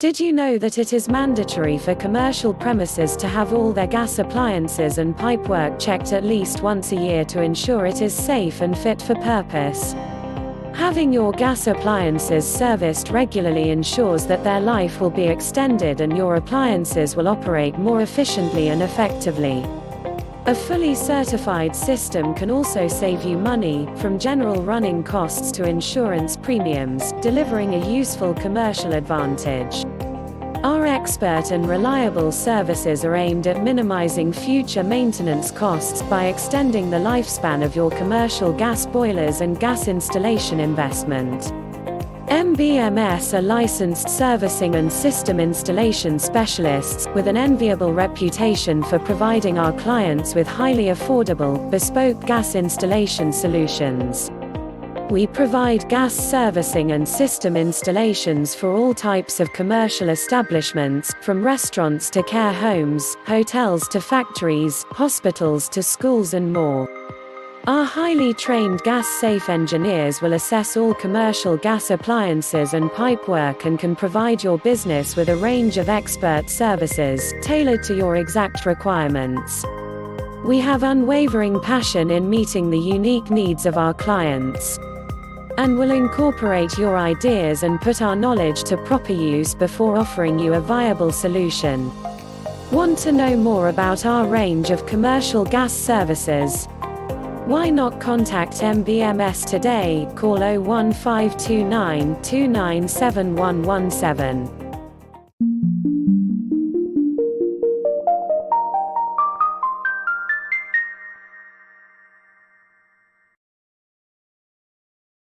Did you know that it is mandatory for commercial premises to have all their gas appliances and pipework checked at least once a year to ensure it is safe and fit for purpose? Having your gas appliances serviced regularly ensures that their life will be extended and your appliances will operate more efficiently and effectively. A fully certified system can also save you money, from general running costs to insurance premiums, delivering a useful commercial advantage. Our expert and reliable services are aimed at minimizing future maintenance costs by extending the lifespan of your commercial gas boilers and gas installation investment. Mbms are licensed servicing and system installation specialists, with an enviable reputation for providing our clients with highly affordable, bespoke gas installation solutions. We provide gas servicing and system installations for all types of commercial establishments, from restaurants to care homes, hotels to factories, hospitals to schools and more. Our highly trained gas-safe engineers will assess all commercial gas appliances and pipework and can provide your business with a range of expert services, tailored to your exact requirements. We have unwavering passion in meeting the unique needs of our clients, and will incorporate your ideas and put our knowledge to proper use before offering you a viable solution. Want to know more about our range of commercial gas services? Why not contact Mbms today? Call 01529 297117.